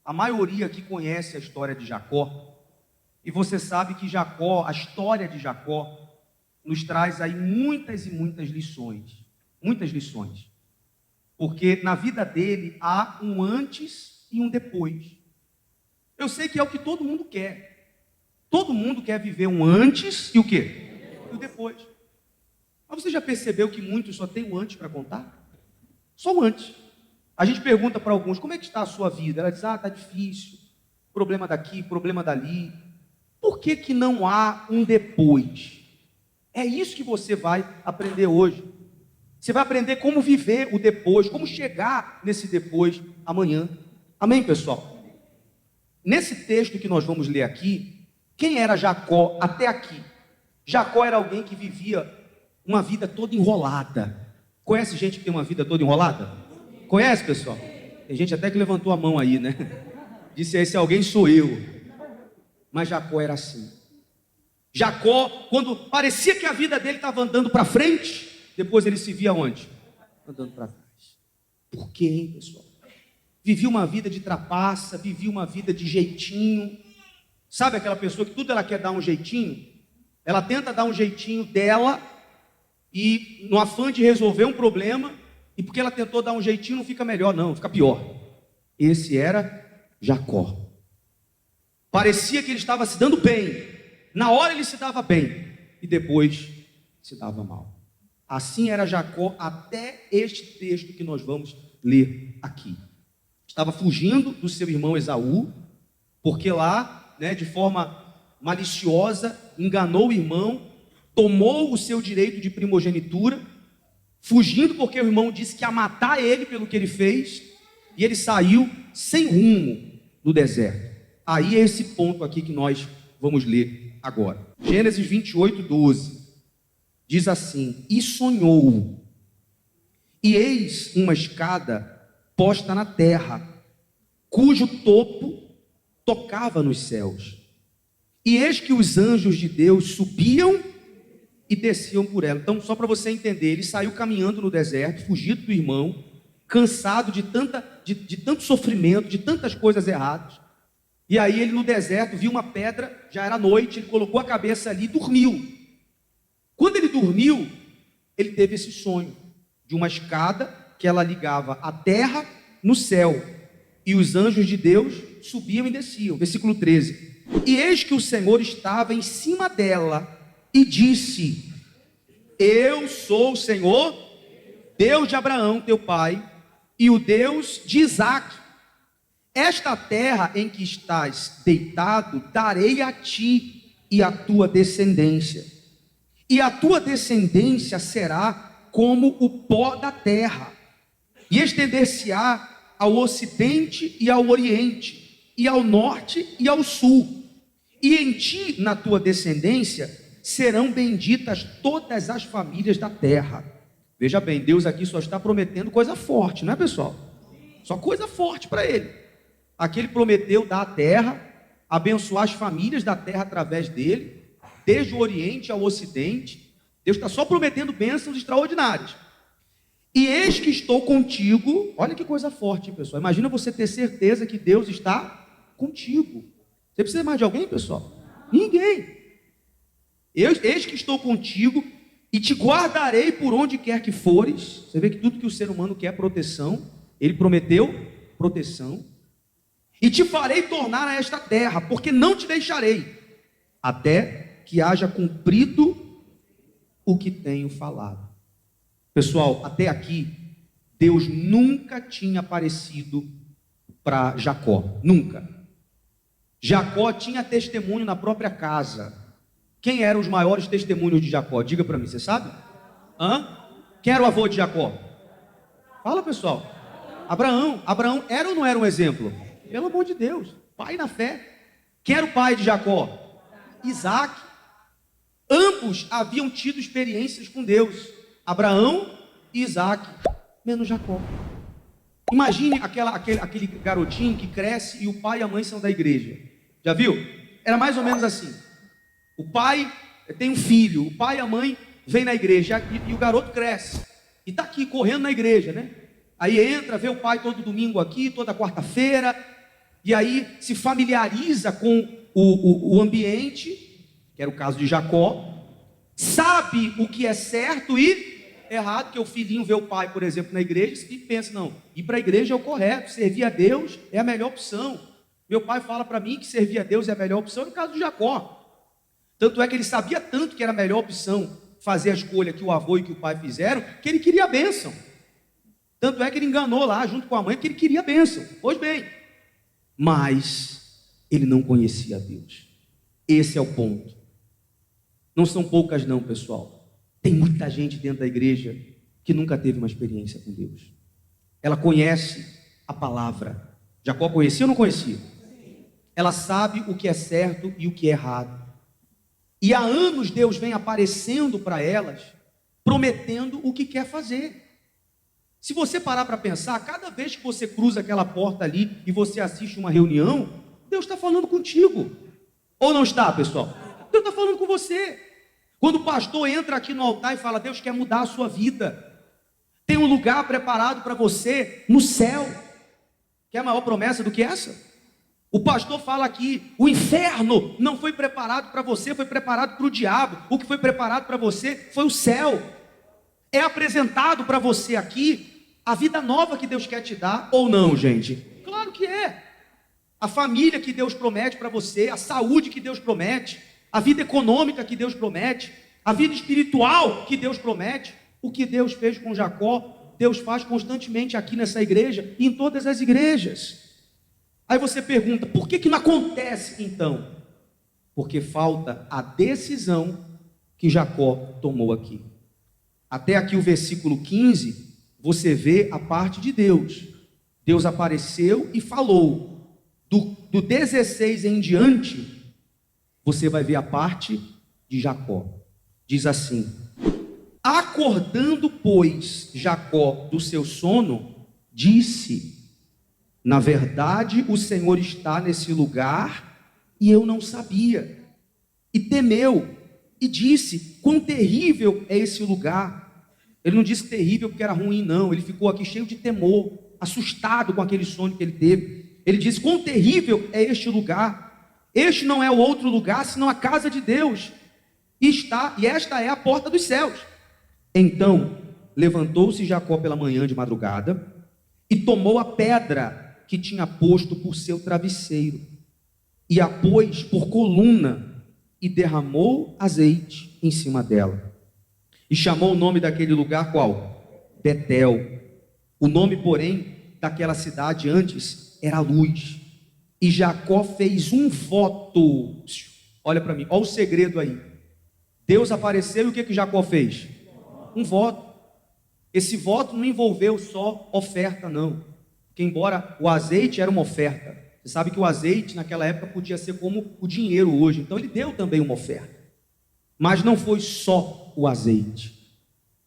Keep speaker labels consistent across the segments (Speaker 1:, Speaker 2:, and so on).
Speaker 1: A maioria aqui conhece a história de Jacó. E você sabe que Jacó, a história de Jacó, nos traz aí muitas e muitas lições. Muitas lições. Porque na vida dele há um antes e um depois. Eu sei que é o que todo mundo quer. Todo mundo quer viver um antes e o quê? E o depois. Mas você já percebeu que muitos só têm o antes para contar? Só o antes. A gente pergunta para alguns, como é que está a sua vida? Ela diz, está difícil. Problema daqui, problema dali. Por que que não há um depois? É isso que você vai aprender hoje. Você vai aprender como viver o depois, como chegar nesse depois amanhã. Amém, pessoal? Nesse texto que nós vamos ler aqui, quem era Jacó até aqui? Jacó era alguém que vivia uma vida toda enrolada. Conhece gente que tem uma vida toda enrolada? Conhece, pessoal? Tem gente até que levantou a mão aí, né? Disse, esse alguém sou eu. Mas Jacó era assim. Jacó, quando parecia que a vida dele estava andando para frente, depois ele se via onde? Andando para trás. Por quê, hein, pessoal? Vivia uma vida de trapaça, vivia uma vida de jeitinho. Sabe aquela pessoa que tudo ela quer dar um jeitinho? Ela tenta dar um jeitinho dela e no afã de resolver um problema, e porque ela tentou dar um jeitinho não fica melhor não, fica pior. Esse era Jacó. Parecia que ele estava se dando bem. Na hora ele se dava bem e depois se dava mal. Assim era Jacó até este texto que nós vamos ler aqui. Estava fugindo do seu irmão Esaú, porque lá, de forma maliciosa, enganou o irmão, tomou o seu direito de primogenitura, fugindo porque o irmão disse que ia matar ele pelo que ele fez, e ele saiu sem rumo no deserto. Aí é esse ponto aqui que nós vamos ler agora. Gênesis 28, 12. Diz assim, e sonhou, e eis uma escada posta na terra, cujo topo tocava nos céus. E eis que os anjos de Deus subiam e desciam por ela. Então, só para você entender, ele saiu caminhando no deserto, fugido do irmão, cansado de tanto sofrimento, de tantas coisas erradas. E aí ele no deserto viu uma pedra, já era noite, ele colocou a cabeça ali e dormiu. Quando ele dormiu, ele teve esse sonho de uma escada que ela ligava a terra no céu, e os anjos de Deus subiam e desciam. Versículo 13. E eis que o Senhor estava em cima dela e disse, eu sou o Senhor, Deus de Abraão, teu pai, e o Deus de Isaque. Esta terra em que estás deitado, darei a ti e à tua descendência. E a tua descendência será como o pó da terra, e estender-se-á ao ocidente e ao oriente, e ao norte e ao sul. E em ti, na tua descendência, serão benditas todas as famílias da terra. Veja bem, Deus aqui só está prometendo coisa forte, não é, pessoal? Só coisa forte para ele. Aqui ele prometeu dar a terra, abençoar as famílias da terra através dele, desde o oriente ao ocidente. Deus está só prometendo bênçãos extraordinárias. E eis que estou contigo. Olha que coisa forte, hein, pessoal? Imagina você ter certeza que Deus está contigo. Você precisa mais de alguém, pessoal? Ninguém. Eis que estou contigo e te guardarei por onde quer que fores. Você vê que tudo que o ser humano quer é proteção. Ele prometeu proteção. E te farei tornar a esta terra, porque não te deixarei, até que haja cumprido o que tenho falado. Pessoal, até aqui, Deus nunca tinha aparecido para Jacó, nunca. Jacó tinha testemunho na própria casa. Quem eram os maiores testemunhos de Jacó? Diga para mim, você sabe? Quem era o avô de Jacó? Fala, pessoal. Abraão. Abraão era ou não era um exemplo? Pelo amor de Deus, pai na fé. Quem era o pai de Jacó? Isaque. Ambos haviam tido experiências com Deus, Abraão e Isaque, menos Jacó. Imagine aquele garotinho que cresce e o pai e a mãe são da igreja. Já viu? Era mais ou menos assim. O pai tem um filho, o pai e a mãe vêm na igreja e o garoto cresce e está aqui correndo na igreja, né? Aí entra, vê o pai todo domingo aqui, toda quarta-feira. e aí se familiariza com o ambiente, que era o caso de Jacó, sabe o que é certo e errado, que o filhinho vê o pai, por exemplo, na igreja e pensa, não, ir para a igreja é o correto, servir a Deus é a melhor opção. Meu pai fala para mim que servir a Deus é a melhor opção, no caso de Jacó. Tanto é que ele sabia tanto que era a melhor opção fazer a escolha que o avô e que o pai fizeram, que ele queria a bênção. Tanto é que ele enganou lá, junto com a mãe, que ele queria a bênção. Pois bem, mas ele não conhecia a Deus. Esse é o ponto. Não são poucas não, pessoal. Tem muita gente dentro da igreja que nunca teve uma experiência com Deus. Ela conhece a palavra. Jacó conhecia ou não conhecia? Ela sabe o que é certo e o que é errado. E há anos Deus vem aparecendo para elas, prometendo o que quer fazer. Se você parar para pensar, cada vez que você cruza aquela porta ali e você assiste uma reunião, Deus está falando contigo. Ou não está, pessoal? Deus está falando com você. Quando o pastor entra aqui no altar e fala, Deus quer mudar a sua vida, tem um lugar preparado para você no céu. Quer maior promessa do que essa? O pastor fala aqui, o inferno não foi preparado para você, foi preparado para o diabo. O que foi preparado para você foi o céu. É apresentado para você aqui a vida nova que Deus quer te dar, ou não, gente? Claro que é. A família que Deus promete para você, a saúde que Deus promete, a vida econômica que Deus promete, a vida espiritual que Deus promete. O que Deus fez com Jacó, Deus faz constantemente aqui nessa igreja e em todas as igrejas. Aí você pergunta, por que não acontece então? Porque falta a decisão que Jacó tomou aqui. Até aqui o versículo 15, você vê a parte de Deus. Deus apareceu e falou. Do 16 em diante, você vai ver a parte de Jacó. Diz assim: acordando, pois, Jacó do seu sono, disse: na verdade, o Senhor está nesse lugar e eu não sabia. E temeu e disse: quão terrível é esse lugar. Ele não disse terrível porque era ruim, não. Ele ficou aqui cheio de temor, assustado com aquele sonho que ele teve. Ele disse: quão terrível é este lugar. Este não é o outro lugar, senão a casa de Deus. E esta é a porta dos céus. Então levantou-se Jacó pela manhã de madrugada e tomou a pedra que tinha posto por seu travesseiro e a pôs por coluna e derramou azeite em cima dela. E chamou o nome daquele lugar qual? Betel. O nome, porém, daquela cidade antes era Luz. E Jacó fez um voto. Olha para mim, olha o segredo aí. Deus apareceu e o que Jacó fez? Um voto. Esse voto não envolveu só oferta, não. Porque embora o azeite era uma oferta, você sabe que o azeite naquela época podia ser como o dinheiro hoje. Então ele deu também uma oferta. Mas não foi só o azeite.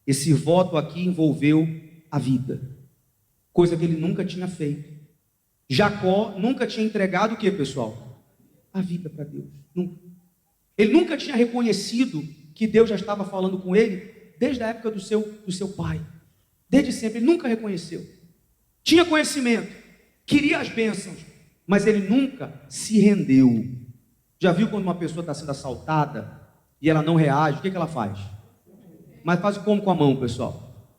Speaker 1: Esse voto aqui envolveu a vida. Coisa que ele nunca tinha feito. Jacó nunca tinha entregado o que, pessoal? A vida para Deus. Nunca. Ele nunca tinha reconhecido que Deus já estava falando com ele desde a época do seu pai. Desde sempre, ele nunca reconheceu. Tinha conhecimento, queria as bênçãos, mas ele nunca se rendeu. Já viu quando uma pessoa está sendo assaltada e ela não reage, o que ela faz? Mas faz como com a mão, pessoal?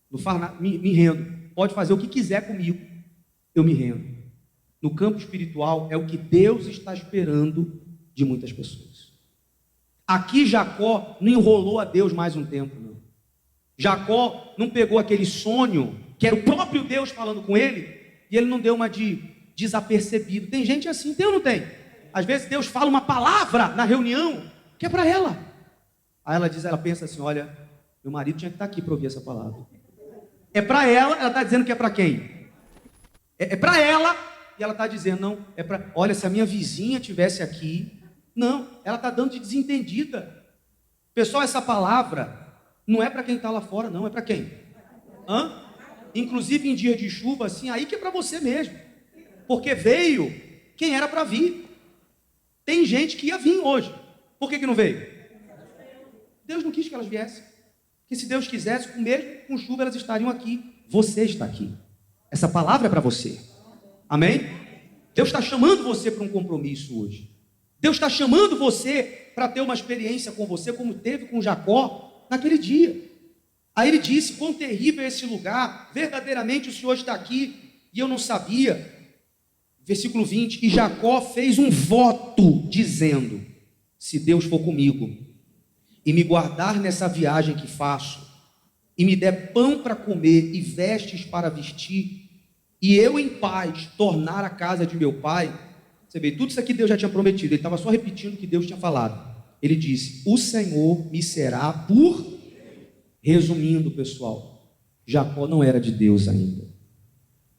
Speaker 1: Não faz nada, me rendo. Pode fazer o que quiser comigo, eu me rendo. No campo espiritual é o que Deus está esperando de muitas pessoas. Aqui Jacó não enrolou a Deus mais um tempo, não. Jacó não pegou aquele sonho, que era o próprio Deus falando com ele, e ele não deu uma de desapercebido. Tem gente assim, tem ou não tem? Às vezes Deus fala uma palavra na reunião, que é para ela. Aí ela pensa assim, olha, meu marido tinha que estar aqui para ouvir essa palavra. É para ela está dizendo que é para quem? É para ela, e ela está dizendo, não, é para, olha, se a minha vizinha tivesse aqui. Não, ela está dando de desentendida. Pessoal, essa palavra não é para quem está lá fora, não, é para quem? Inclusive em dia de chuva, assim, aí que é para você mesmo. Porque veio quem era para vir. Tem gente que ia vir hoje. Por que não veio? Deus não quis que elas viessem. Que se Deus quisesse, mesmo com chuva elas estariam aqui. Você está aqui. Essa palavra é para você. Amém? Deus está chamando você para um compromisso hoje. Deus está chamando você para ter uma experiência com você, como teve com Jacó naquele dia. Aí ele disse: quão terrível é esse lugar, verdadeiramente o Senhor está aqui, e eu não sabia. Versículo 20, e Jacó fez um voto, dizendo: se Deus for comigo, e me guardar nessa viagem que faço, e me der pão para comer, e vestes para vestir, e eu em paz tornar a casa de meu pai. Você vê, tudo isso aqui Deus já tinha prometido, ele estava só repetindo o que Deus tinha falado. Ele disse: o Senhor me será por... Resumindo, pessoal, Jacó não era de Deus ainda,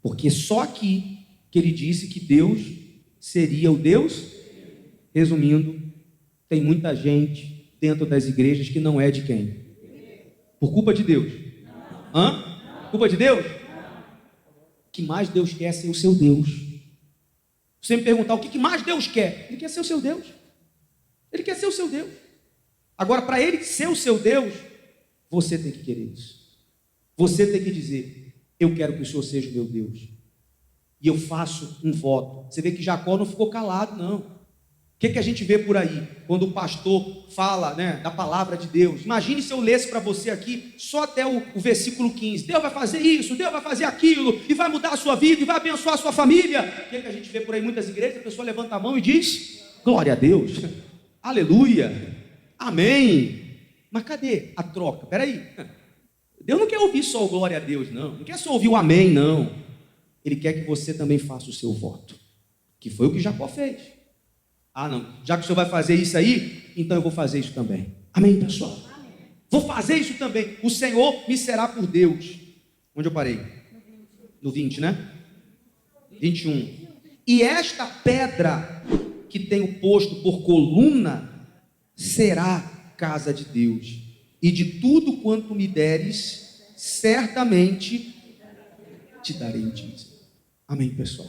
Speaker 1: porque só aqui que ele disse que Deus seria o Deus. Resumindo, tem muita gente dentro das igrejas que não é de quem? Por culpa de Deus. Culpa de Deus? O que mais Deus quer é ser o seu Deus. Você me perguntar o que mais Deus quer? Ele quer ser o seu Deus. Ele quer ser o seu Deus. Agora, para ele ser o seu Deus, você tem que querer isso. Você tem que dizer: eu quero que o Senhor seja o meu Deus. E eu faço um voto. Você vê que Jacó não ficou calado, não. O que a gente vê por aí? Quando o pastor fala, né, da palavra de Deus. Imagine se eu lesse para você aqui só até o versículo 15. Deus vai fazer isso, Deus vai fazer aquilo, e vai mudar a sua vida, e vai abençoar a sua família. O que a gente vê por aí em muitas igrejas? A pessoa levanta a mão e diz: glória a Deus, aleluia, amém. Mas cadê a troca? Peraí, Deus não quer ouvir só o glória a Deus, não quer só ouvir o amém, não. Ele quer que você também faça o seu voto, que foi o que Jacó fez. Ah, não, já que o Senhor vai fazer isso aí, então eu vou fazer isso também. Amém, pessoal? Amém. Vou fazer isso também. O Senhor me será por Deus. Onde eu parei? No 20, né? 21. E esta pedra que tenho posto por coluna será casa de Deus, e de tudo quanto me deres, certamente te darei o dízimo. Amém, pessoal?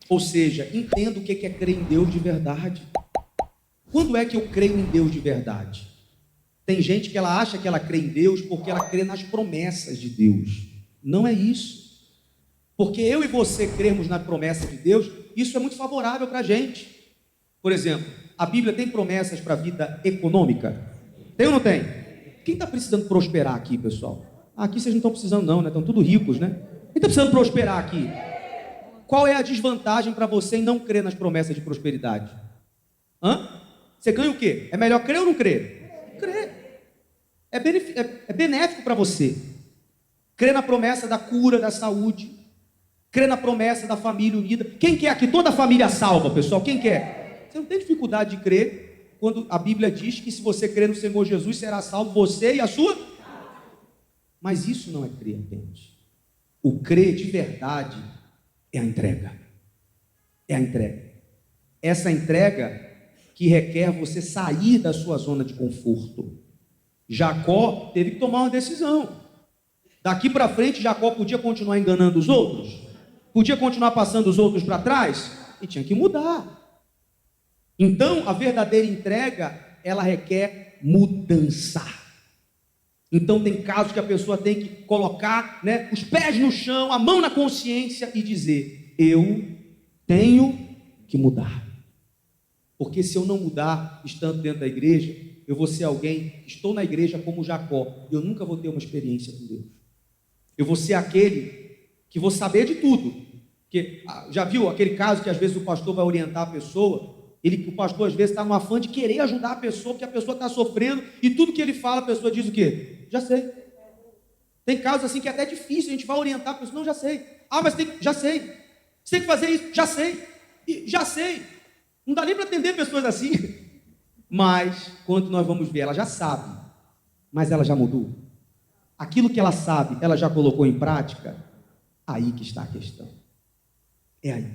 Speaker 1: Ou seja, entenda o que é crer em Deus de verdade. Quando é que eu creio em Deus de verdade? Tem gente que ela acha que ela crê em Deus porque ela crê nas promessas de Deus. Não é isso. Porque eu e você crermos na promessa de Deus, isso é muito favorável para a gente. Por exemplo, a Bíblia tem promessas para a vida econômica? Tem ou não tem? Quem está precisando prosperar aqui, pessoal? Aqui vocês não estão precisando não, né? Estão tudo ricos, né? Quem está precisando prosperar aqui? Qual é a desvantagem para você em não crer nas promessas de prosperidade? Você ganha o quê? É melhor crer ou não crer? Crer. É benéfico para você. Crer na promessa da cura, da saúde. Crer na promessa da família unida. Quem quer aqui toda a família salva, pessoal? Quem quer? Você não tem dificuldade de crer quando a Bíblia diz que se você crer no Senhor Jesus, será salvo você e a sua? Mas isso não é crer apenas. O crer de verdade é a entrega. É a entrega. Essa entrega que requer você sair da sua zona de conforto. Jacó teve que tomar uma decisão. Daqui para frente, Jacó podia continuar enganando os outros? Podia continuar passando os outros para trás? E tinha que mudar. Então, a verdadeira entrega, ela requer mudança. Então, tem casos que a pessoa tem que colocar, né, os pés no chão, a mão na consciência e dizer: eu tenho que mudar. Porque se eu não mudar, estando dentro da igreja, eu vou ser alguém, estou na igreja como Jacó, eu nunca vou ter uma experiência com Deus. Eu vou ser aquele que vou saber de tudo. Porque, já viu aquele caso que às vezes o pastor vai orientar a pessoa? O pastor às vezes está no afã de querer ajudar a pessoa, porque a pessoa está sofrendo, e tudo que ele fala, a pessoa diz o quê? Já sei. Tem casos assim que é até difícil, a gente vai orientar a pessoa: não, já sei. Ah, mas já sei. Você tem que fazer isso, já sei. Já sei. Não dá nem para atender pessoas assim. Mas, quando nós vamos ver, ela já sabe, mas ela já mudou. Aquilo que ela sabe, ela já colocou em prática. Aí que está a questão. É aí.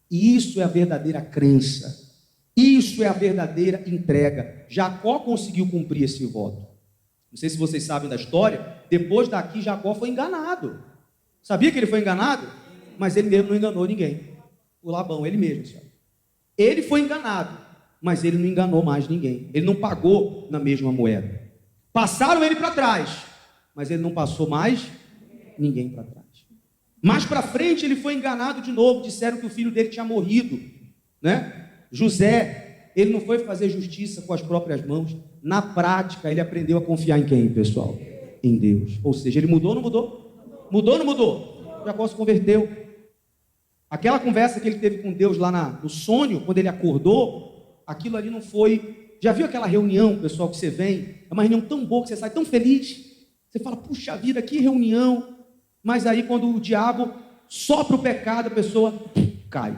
Speaker 1: E isso é a verdadeira crença. Isso é a verdadeira entrega. Jacó conseguiu cumprir esse voto. Não sei se vocês sabem da história. Depois daqui, Jacó foi enganado. Sabia que ele foi enganado? Mas ele mesmo não enganou ninguém. O Labão, ele mesmo, senhor. Ele foi enganado, mas ele não enganou mais ninguém. Ele não pagou na mesma moeda. Passaram ele para trás, mas ele não passou mais ninguém para trás. Mais para frente ele foi enganado de novo, disseram que o filho dele tinha morrido, né? José, ele não foi fazer justiça com as próprias mãos, na prática ele aprendeu a confiar em quem, pessoal? Em Deus. Ou seja, ele mudou ou não mudou? Mudou ou não mudou? Jacó se converteu. Aquela conversa que ele teve com Deus lá no sonho, quando ele acordou, aquilo ali não foi... Já viu aquela reunião, pessoal, que você vem? É uma reunião tão boa que você sai tão feliz. Você fala, puxa vida, que reunião. Mas aí quando o diabo sopra o pecado, a pessoa cai.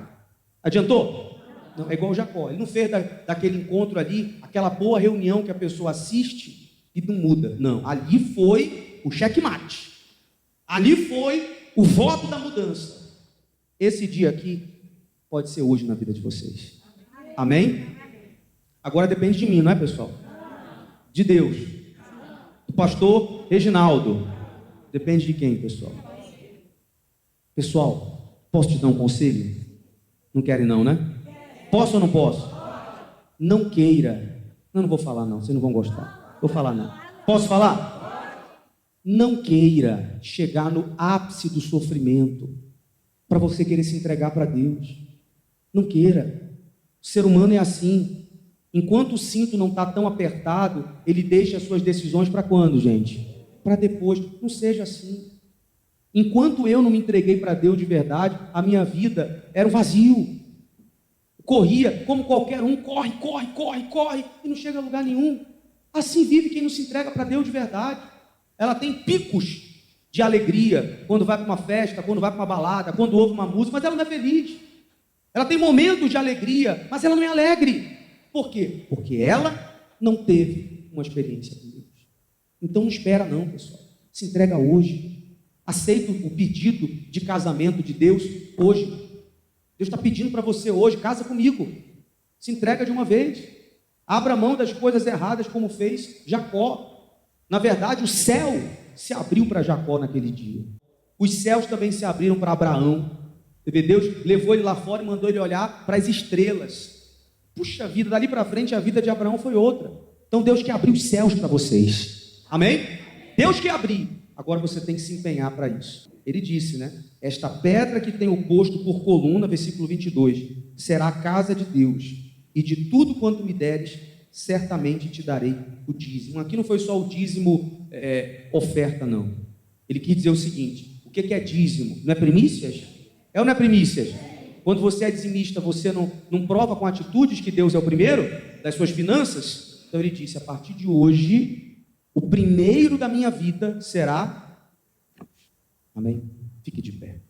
Speaker 1: Adiantou? Não, é igual o Jacó. Ele não fez daquele encontro ali, aquela boa reunião que a pessoa assiste e não muda. Não, ali foi o checkmate. Ali foi o voto da mudança. Esse dia aqui pode ser hoje na vida de vocês. Amém? Agora depende de mim, não é, pessoal? De Deus. Do pastor Reginaldo. Depende de quem, pessoal? Pessoal, posso te dar um conselho? Não querem não, né? Posso ou não posso? Não queira. Não vou falar não, vocês não vão gostar. Vou falar não. Posso falar? Não queira chegar no ápice do sofrimento para você querer se entregar para Deus. Não queira. O ser humano é assim. Enquanto o cinto não está tão apertado, ele deixa as suas decisões para quando, gente? Para depois. Não seja assim. Enquanto eu não me entreguei para Deus de verdade, a minha vida era um vazio. Corria como qualquer um, corre, e não chega a lugar nenhum. Assim vive quem não se entrega para Deus de verdade. Ela tem picos de alegria quando vai para uma festa, quando vai para uma balada, quando ouve uma música, mas ela não é feliz. Ela tem momentos de alegria, mas ela não é alegre. Por quê? Porque ela não teve uma experiência com Deus. Então não espera não, pessoal. Se entrega hoje. Aceita o pedido de casamento de Deus hoje. Deus está pedindo para você hoje, casa comigo. Se entrega de uma vez. Abra mão das coisas erradas como fez Jacó. Na verdade, o céu se abriu para Jacó naquele dia. Os céus também se abriram para Abraão. Deus levou ele lá fora e mandou ele olhar para as estrelas. Puxa vida, dali para frente a vida de Abraão foi outra. Então Deus quer abrir os céus para vocês. Amém? Deus quer abrir. Agora você tem que se empenhar para isso. Ele disse, né? Esta pedra que tem o posto por coluna, versículo 22, será a casa de Deus, e de tudo quanto me deres, certamente te darei o dízimo. Aqui não foi só o dízimo oferta, não. Ele quis dizer o seguinte: o que é dízimo? Não é primícias? É ou não é primícias? Quando você é dizimista, você não prova com atitudes que Deus é o primeiro das suas finanças? Então ele disse, a partir de hoje, o primeiro da minha vida será... Amém? Fique de pé.